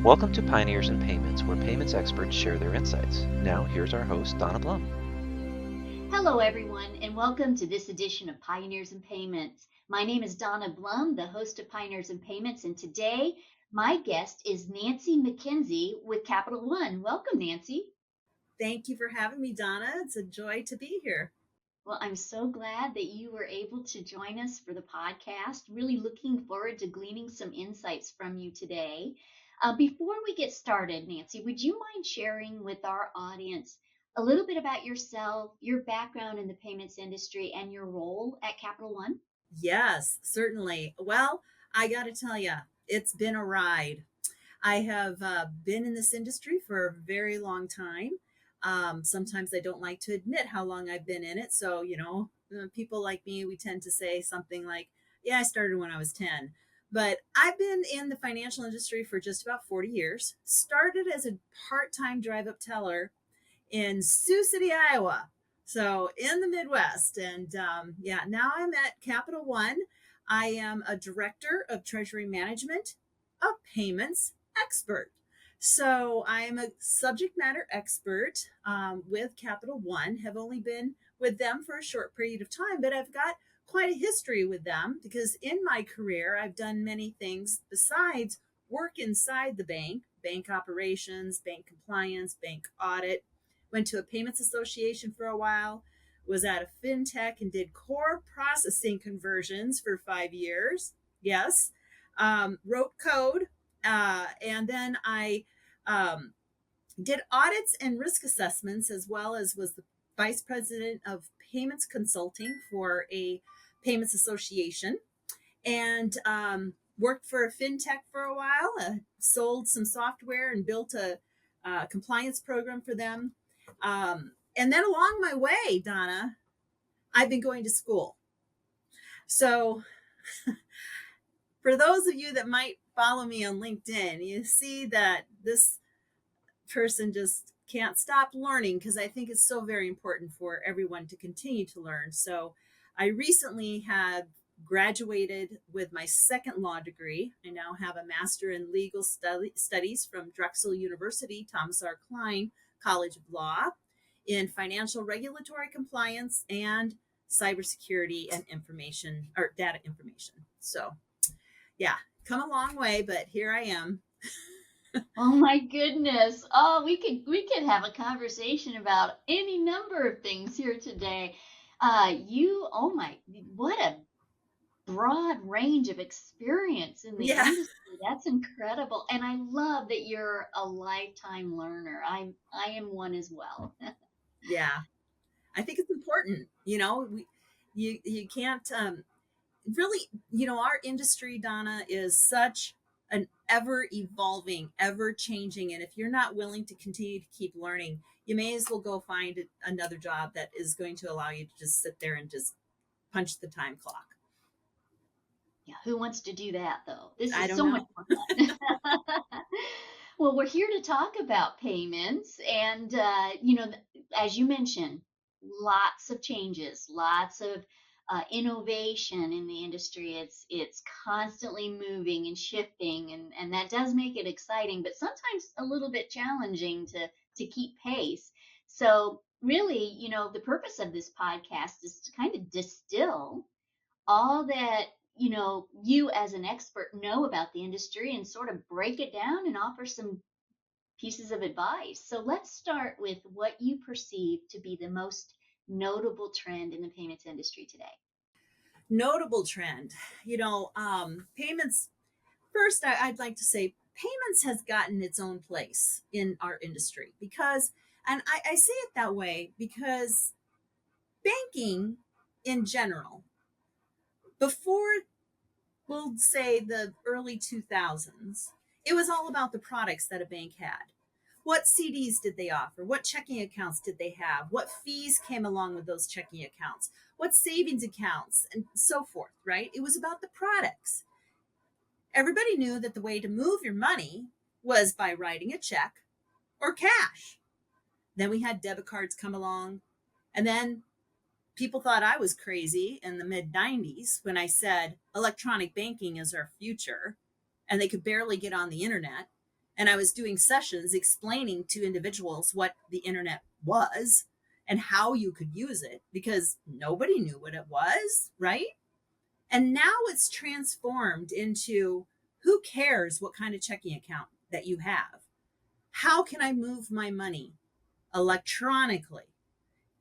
Welcome to Pioneers in Payments, where payments experts share their insights. Now, here's our host, Donna Blum. Hello, everyone, and welcome to this edition of Pioneers in Payments. My name is Donna Blum, the host of Pioneers in Payments, and today my guest is Nanci McKenzie with Capital One. Welcome, Nanci. Thank you for having me, Donna. It's a joy to be here. Well, I'm so glad that you were able to join us for the podcast. Really looking forward to gleaning some insights from you today. Before we get started, Nanci, would you mind sharing with our audience a little bit about yourself, your background in the payments industry, and your role at Capital One? Yes, certainly. Well, I got to tell you, it's been a ride. I have been in this industry for a very long time. Sometimes I don't like to admit how long I've been in it. So, people like me, we tend to say something like, yeah, I started when I was 10. But I've been in the financial industry for just about 40 years. Started as a part-time drive-up teller in Sioux City, Iowa. So in the Midwest. And now I'm at Capital One. I am a director of Treasury Management, a payments expert. So I am a subject matter expert with Capital One, have only been with them for a short period of time, but I've got quite a history with them because in my career, I've done many things besides work inside the bank operations, bank compliance, bank audit. Went to a payments association for a while, was at a fintech and did core processing conversions for 5 years. Yes. Wrote code. And then I did audits and risk assessments, as well as was the vice president of payments consulting for a payments association, and worked for a fintech for a while, sold some software and built a compliance program for them. And then along my way, Donna, I've been going to school. So for those of you that might follow me on LinkedIn, you see that this person just can't stop learning because I think it's so very important for everyone to continue to learn. So I recently had graduated with my second law degree. I now have a master in legal studies from Drexel University, Thomas R. Klein College of Law, in financial regulatory compliance and cybersecurity and information or data information. So yeah, come a long way, but here I am. Oh my goodness. Oh, we could have a conversation about any number of things here today. What a broad range of experience in the Yeah, industry. That's incredible. And I love that you're a lifetime learner. I am one as well. yeah. I think it's important. You can't really, our industry, Donna, is such an ever evolving, ever changing. And if you're not willing to continue to keep learning, you may as well go find another job that is going to allow you to just sit there and just punch the time clock. Yeah, who wants to do that though? This I is don't so much know. fun. Well, we're here to talk about payments, and as you mentioned, lots of changes, lots of innovation in the industry. It's constantly moving and shifting, and that does make it exciting, but sometimes a little bit challenging to keep pace. So, really, the purpose of this podcast is to kind of distill all that you as an expert know about the industry and sort of break it down and offer some pieces of advice. So let's start with what you perceive to be the most notable trend in the payments industry today. Notable trend, payments. First, I'd like to say payments has gotten its own place in our industry because, and I say it that way because banking in general, before we'll say the early 2000s, it was all about the products that a bank had. What CDs did they offer? What checking accounts did they have? What fees came along with those checking accounts? What savings accounts and so forth, right? It was about the products. Everybody knew that the way to move your money was by writing a check or cash. Then we had debit cards come along, and then people thought I was crazy in the mid 90s when I said electronic banking is our future, and they could barely get on the internet. And I was doing sessions explaining to individuals what the internet was and how you could use it because nobody knew what it was, right? And now it's transformed into who cares what kind of checking account that you have? How can I move my money electronically?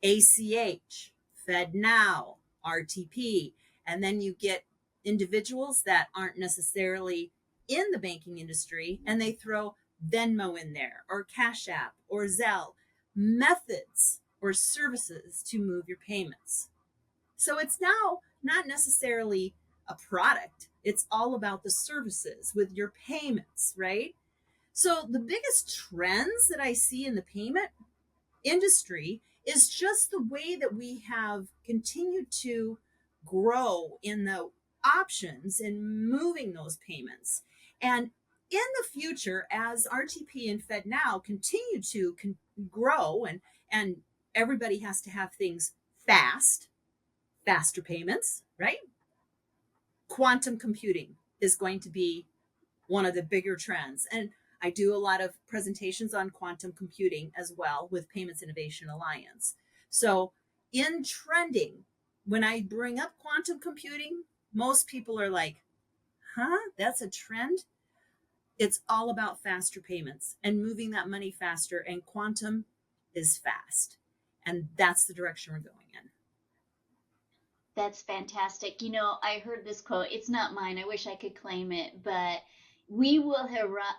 ACH, FedNow, RTP, and then you get individuals that aren't necessarily in the banking industry and they throw Venmo in there or Cash App or Zelle, methods or services to move your payments. So it's now not necessarily a product, it's all about the services with your payments, right? So the biggest trends that I see in the payment industry is just the way that we have continued to grow in the options and moving those payments. And in the future, as RTP and FedNow continue to grow and everybody has to have things faster payments, right? Quantum computing is going to be one of the bigger trends. And I do a lot of presentations on quantum computing as well with Payments Innovation Alliance. So in trending, when I bring up quantum computing, most people are like, huh, that's a trend? It's all about faster payments and moving that money faster. And quantum is fast. And that's the direction we're going in. That's fantastic. I heard this quote. It's not mine. I wish I could claim it, but we will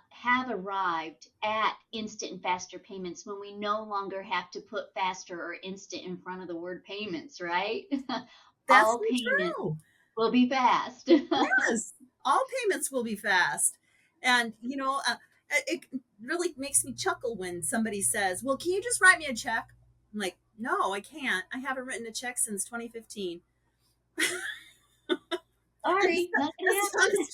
have arrived at instant and faster payments when we no longer have to put faster or instant in front of the word payments, right? That's All payments true. will be fast. Yes, all payments will be fast. And, it really makes me chuckle when somebody says, well, can you just write me a check? I'm like, no, I can't. I haven't written a check since 2015. Sorry, not gonna That's happen.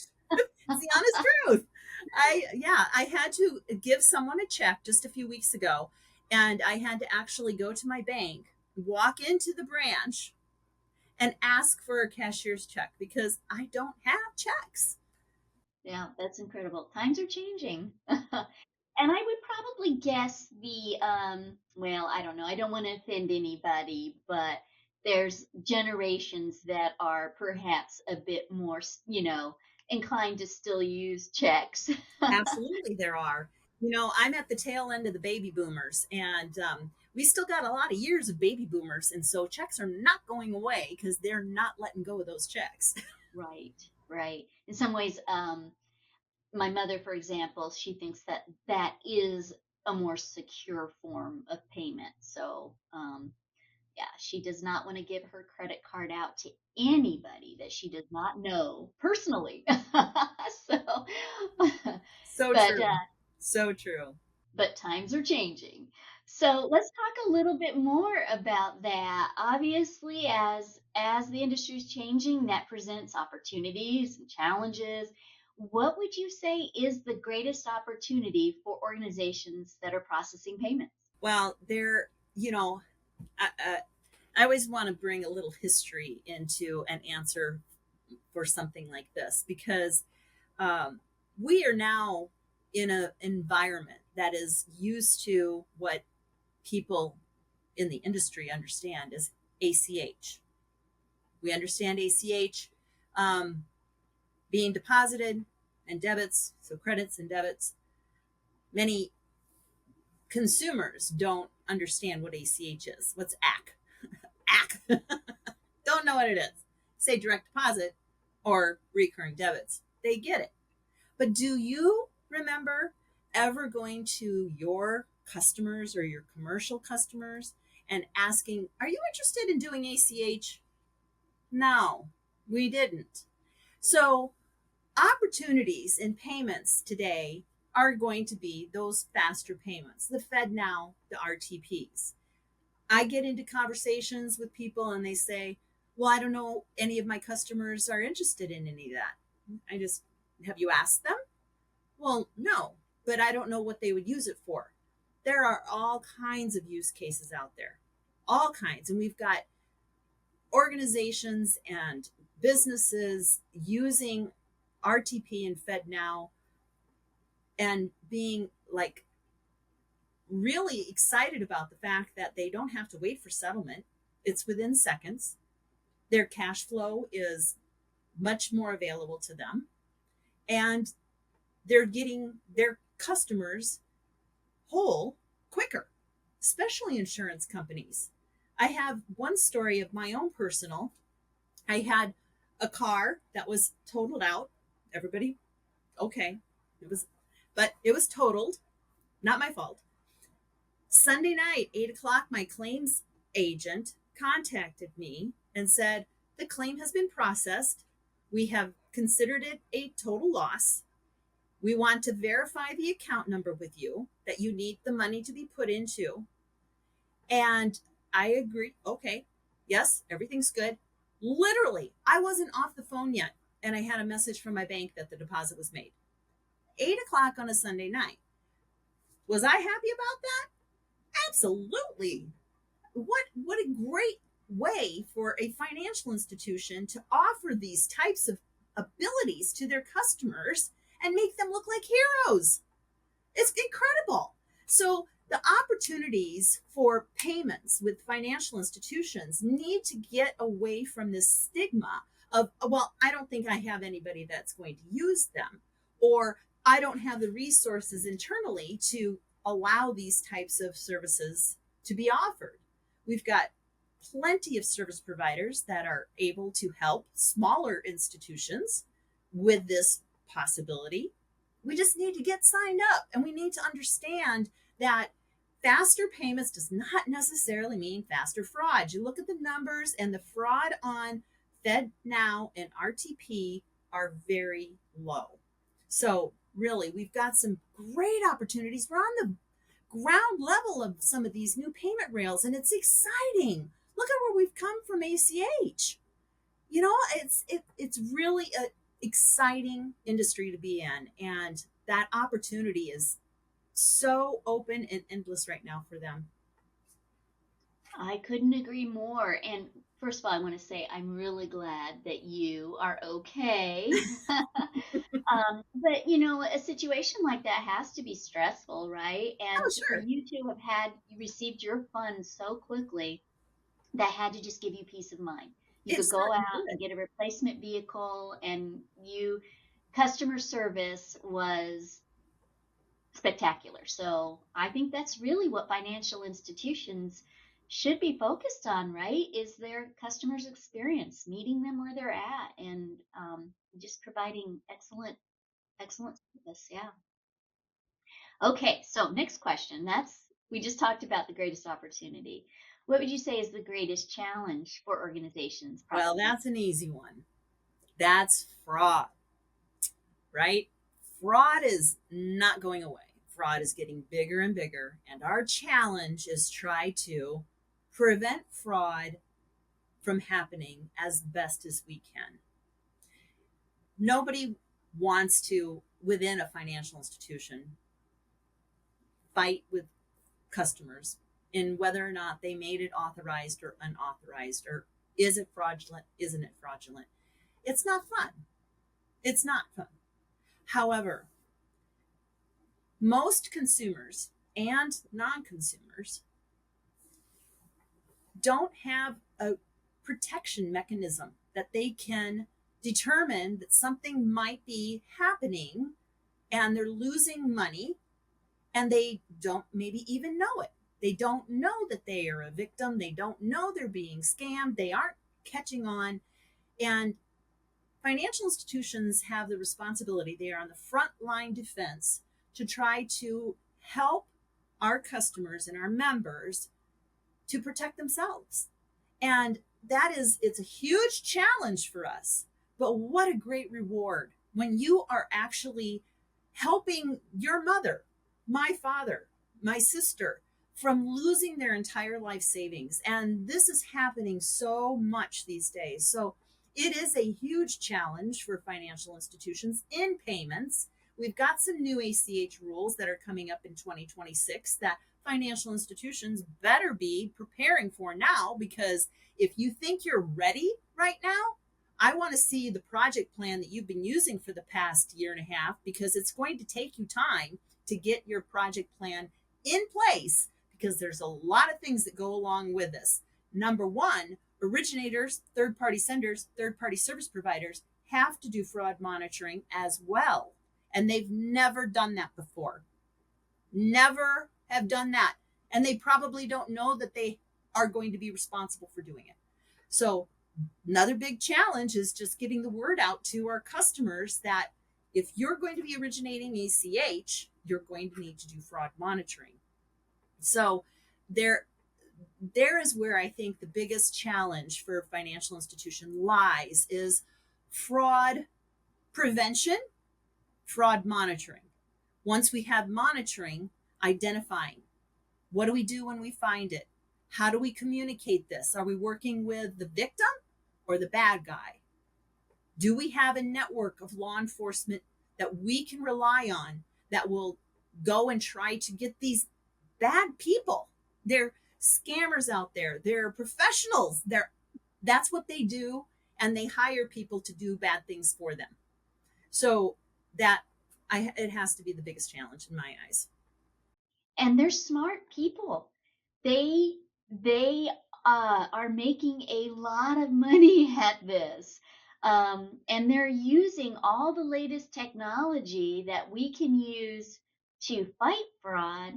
it's the honest truth. I had to give someone a check just a few weeks ago, and I had to actually go to my bank, walk into the branch, and ask for a cashier's check because I don't have checks. Yeah, that's incredible. Times are changing. And I would probably guess well, I don't know. I don't want to offend anybody, but there's generations that are perhaps a bit more, inclined to still use checks. Absolutely, there are. I'm at the tail end of the baby boomers, and we still got a lot of years of baby boomers, and so checks are not going away because they're not letting go of those checks. Right, right. In some ways, my mother, for example, she thinks that that is a more secure form of payment. So, yeah, she does not want to give her credit card out to anybody that she does not know personally. So, So but true. So true. but times are changing. So let's talk a little bit more about that. Obviously, as the industry is changing, that presents opportunities and challenges. What would you say is the greatest opportunity for organizations that are processing payments? Well, I always want to bring a little history into an answer for something like this because we are now in an environment that is used to what people in the industry understand as ACH. We understand ACH being deposited and debits, so credits and debits. Many consumers don't understand what ACH is. What's AC? AC? Don't know what it is. Say direct deposit or recurring debits. They get it. But do you remember ever going to your customers or your commercial customers and asking, are you interested in doing ACH? No, we didn't. So opportunities in payments today are going to be those faster payments, the FedNow, the RTPs. I get into conversations with people and they say, well, I don't know any of my customers are interested in any of that. Have you asked them? Well, no, but I don't know what they would use it for. There are all kinds of use cases out there, all kinds. And we've got organizations and businesses using RTP and FedNow and being like really excited about the fact that they don't have to wait for settlement. It's within seconds. Their cash flow is much more available to them, and they're getting their customers whole quicker, especially insurance companies. I have one story of my own personal. I had a car that was totaled out. Everybody, okay. But it was totaled, not my fault. Sunday night, 8 o'clock, my claims agent contacted me and said, the claim has been processed. We have considered it a total loss. We want to verify the account number with you that you need the money to be put into. And I agree. Okay. Yes, everything's good. Literally, I wasn't off the phone yet, and I had a message from my bank that the deposit was made. 8 o'clock on a Sunday night. Was I happy about that? Absolutely. What a great way for a financial institution to offer these types of abilities to their customers and make them look like heroes. It's incredible. So the opportunities for payments with financial institutions need to get away from this stigma of, well, I don't think I have anybody that's going to use them, or I don't have the resources internally to allow these types of services to be offered. We've got plenty of service providers that are able to help smaller institutions with this possibility. We just need to get signed up, and we need to understand that faster payments does not necessarily mean faster fraud. You look at the numbers, and the fraud on FedNow and RTP are very low. So really, we've got some great opportunities. We're on the ground level of some of these new payment rails, and it's exciting. Look at where we've come from ACH. You know, it's really an exciting industry to be in, and that opportunity is so open and endless right now for them. I couldn't agree more. And first of all, I want to say I'm really glad that you are okay. But you know, a situation like that has to be stressful, right? Oh, And for sure. you to have you received your funds so quickly, that had to just give you peace of mind. You It could go certainly out and did. get a replacement vehicle, and customer service was spectacular. So I think that's really what financial institutions should be focused on, right? Is their customers' experience, meeting them where they're at, and just providing excellent service. Yeah. Okay. So next question. We just talked about the greatest opportunity. What would you say is the greatest challenge for organizations Well, processing? that's an easy one. That's fraud, right? Fraud is not going away. Fraud is getting bigger and bigger, and our challenge is try to prevent fraud from happening as best as we can. Nobody wants to, within a financial institution, fight with customers in whether or not they made it authorized or unauthorized, or is it fraudulent, isn't it fraudulent. It's not fun. It's not fun. However, most consumers and non-consumers don't have a protection mechanism that they can determine that something might be happening and they're losing money, and they don't maybe even know it. They don't know that they are a victim. They don't know they're being scammed. They aren't catching on. And financial institutions have the responsibility, they are on the front line defense to try to help our customers and our members to protect themselves. And it's a huge challenge for us. But what a great reward when you are actually helping your mother, my father, my sister from losing their entire life savings. And this is happening so much these days. So it is a huge challenge for financial institutions in payments. We've got some new ACH rules that are coming up in 2026 that financial institutions better be preparing for now, because if you think you're ready right now, I want to see the project plan that you've been using for the past year and a half, because it's going to take you time to get your project plan in place, because there's a lot of things that go along with this. Number one, originators, third-party senders, third-party service providers have to do fraud monitoring as well. And they've never done that before. Never have done that. And they probably don't know that they are going to be responsible for doing it. So another big challenge is just getting the word out to our customers that if you're going to be originating ACH, you're going to need to do fraud monitoring. So there is where I think the biggest challenge for a financial institution lies, is fraud prevention, fraud monitoring. Once we have monitoring, identifying, what do we do when we find it? How do we communicate this? Are we working with the victim or the bad guy? Do we have a network of law enforcement that we can rely on that will go and try to get these bad people? They're scammers out there. They're professionals. That's what they do, and they hire people to do bad things for them. So it has to be the biggest challenge in my eyes. And they're smart people. They are making a lot of money at this. And they're using all the latest technology that we can use to fight fraud,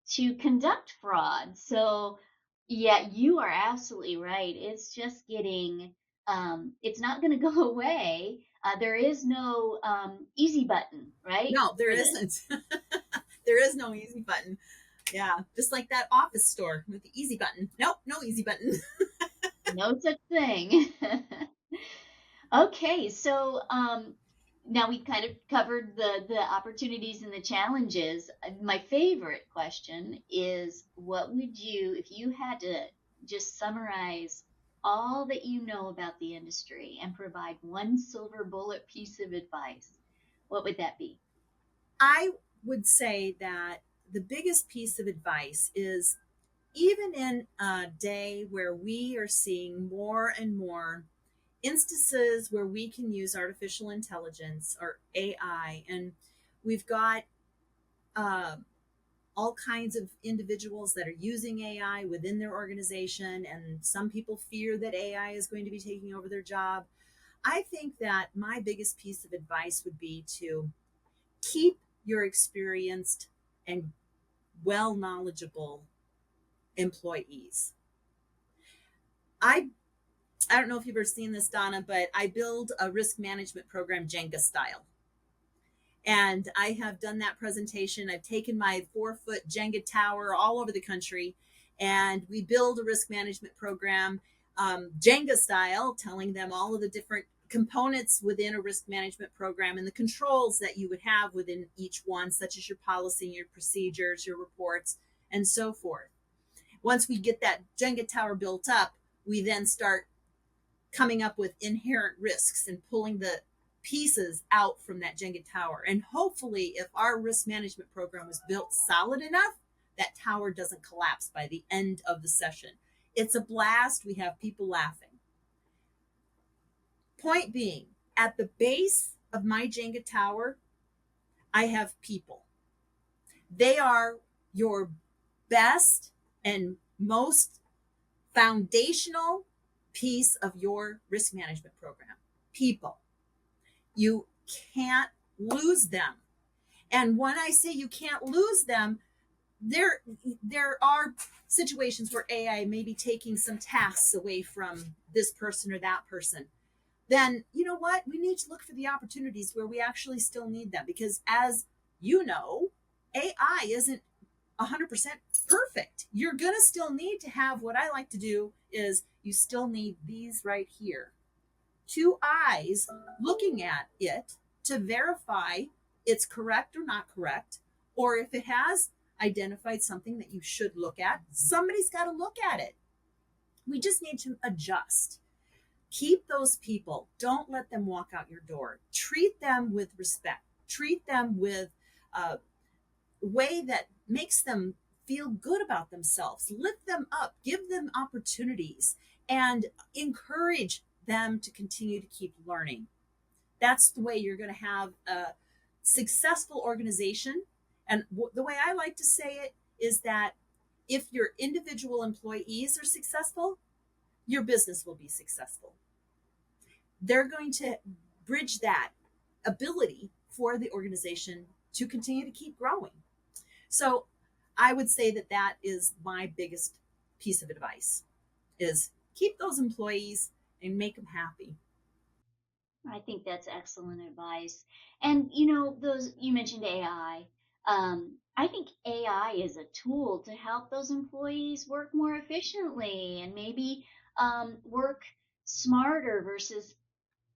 to conduct fraud. So, yeah, you are absolutely right. It's just getting, it's not going to go away. There is no easy button, right? No, there isn't. There is no easy button. Yeah, just like that office store with the easy button. Nope, no easy button. No such thing. Okay, so now we kind of covered the opportunities and the challenges. My favorite question is, what would you, if you had to just summarize all that you know about the industry and provide one silver bullet piece of advice, what would that be? I would say that the biggest piece of advice is, even in a day where we are seeing more and more instances where we can use artificial intelligence or AI, and we've got all kinds of individuals that are using AI within their organization, and some people fear that AI is going to be taking over their job. I think that my biggest piece of advice would be to keep your experienced and well knowledgeable employees. I don't know if you've ever seen this, Donna, but I build a risk management program Jenga style. And I have done that presentation. I've taken my 4-foot Jenga tower all over the country, and we build a risk management program Jenga style, telling them all of the different components within a risk management program and the controls that you would have within each one, such as your policy, your procedures, your reports, and so forth. Once we get that Jenga tower built up, we then start coming up with inherent risks and pulling the pieces out from that Jenga tower. And hopefully, if our risk management program is built solid enough, that tower doesn't collapse by the end of the session. It's a blast. We have people laughing. Point being, at the base of my Jenga tower, I have people. They are your best and most foundational piece of your risk management program. People. You can't lose them. And when I say you can't lose them, there are situations where AI may be taking some tasks away from this person or that person. Then, you know what? We need to look for the opportunities where we actually still need them. Because as you know, AI isn't 100% perfect. You're going to still need to have, what I like to do is, you still need these right here. 2 eyes looking at it to verify it's correct or not correct. Or if it has identified something that you should look at, somebody's got to look at it. We just need to adjust. Keep those people. Don't let them walk out your door. Treat them with respect. Treat them with a way that makes them feel good about themselves. Lift them up. Give them opportunities and encourage them to continue to keep learning. That's the way you're going to have a successful organization. And the way I like to say it is that if your individual employees are successful, your business will be successful. They're going to bridge that ability for the organization to continue to keep growing. So I would say that that is my biggest piece of advice, is keep those employees and make them happy. I think that's excellent advice. And those you mentioned AI. I think AI is a tool to help those employees work more efficiently and maybe work smarter versus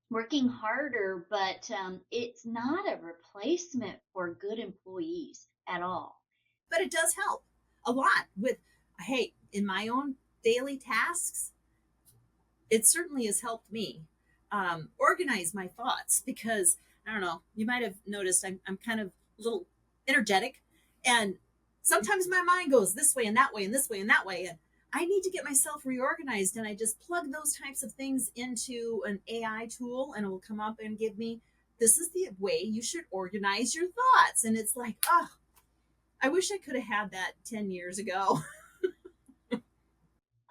working harder. But it's not a replacement for good employees at all. But it does help a lot with, hey, in my own daily tasks, it certainly has helped me organize my thoughts, because I don't know, you might have noticed I'm kind of a little energetic, and sometimes my mind goes this way and that way and this way and that way, and I need to get myself reorganized, and I just plug those types of things into an AI tool, and it will come up and give me, this is the way you should organize your thoughts. And it's like, oh, I wish I could have had that 10 years ago.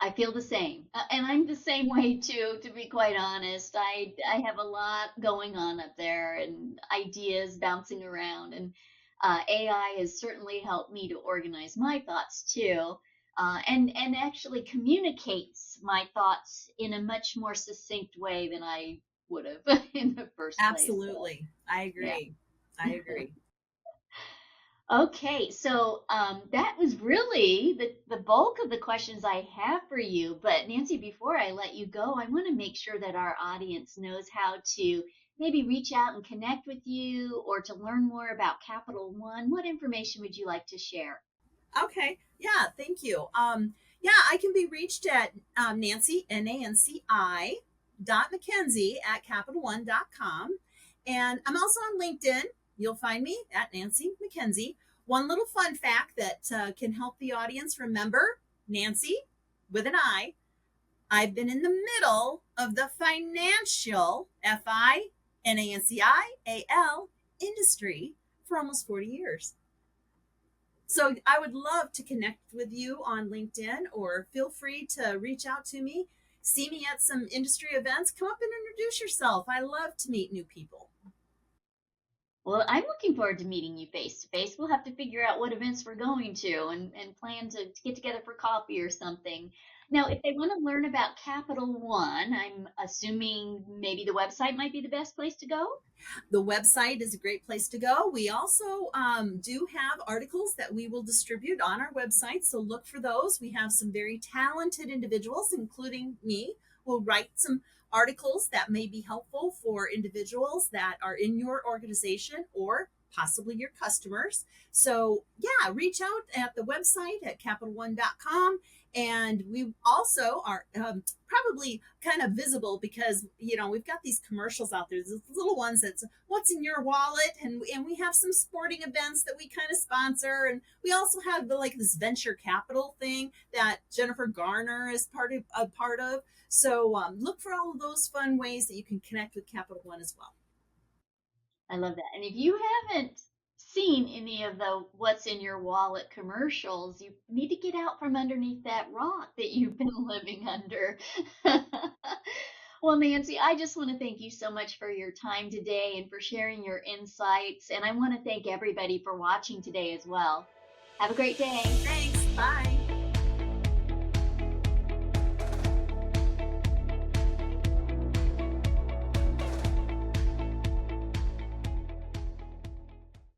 I feel the same. And I'm the same way too, to be quite honest. I have a lot going on up there and ideas bouncing around. And AI has certainly helped me to organize my thoughts too. And actually communicates my thoughts in a much more succinct way than I would have in the first place. Absolutely. I agree. Yeah. I agree. Okay, so that was really the bulk of the questions I have for you. But Nanci, before I let you go, I want to make sure that our audience knows how to maybe reach out and connect with you or to learn more about Capital One. What information would you like to share? Okay, yeah, thank you. Yeah, I can be reached at Nanci, Nanci .McKenzie at CapitalOne.com. And I'm also on LinkedIn. You'll find me at Nanci McKenzie. One little fun fact that can help the audience remember Nanci with an I. I've been in the middle of the financial, FINANCIAL industry for almost 40 years. So I would love to connect with you on LinkedIn, or feel free to reach out to me. See me at some industry events. Come up and introduce yourself. I love to meet new people. Well, I'm looking forward to meeting you face to face. We'll have to figure out what events we're going to and plan to get together for coffee or something. Now, if they want to learn about Capital One, I'm assuming maybe the website might be the best place to go. The website is a great place to go. We also do have articles that we will distribute on our website, so look for those. We have some very talented individuals, including me, who will write some articles that may be helpful for individuals that are in your organization or possibly your customers. So yeah, reach out at the website at CapitalOne.com. And we also are probably kind of visible because, we've got these commercials out there, these little ones that's what's in your wallet. And we have some sporting events that we kind of sponsor. And we also have this venture capital thing that Jennifer Garner is a part of. So look for all of those fun ways that you can connect with Capital One as well. I love that. And if you haven't seen any of the what's in your wallet commercials, you need to get out from underneath that rock that you've been living under. Well, Nanci, I just want to thank you so much for your time today and for sharing your insights. And I want to thank everybody for watching today as well. Have a great day. Thanks. Bye.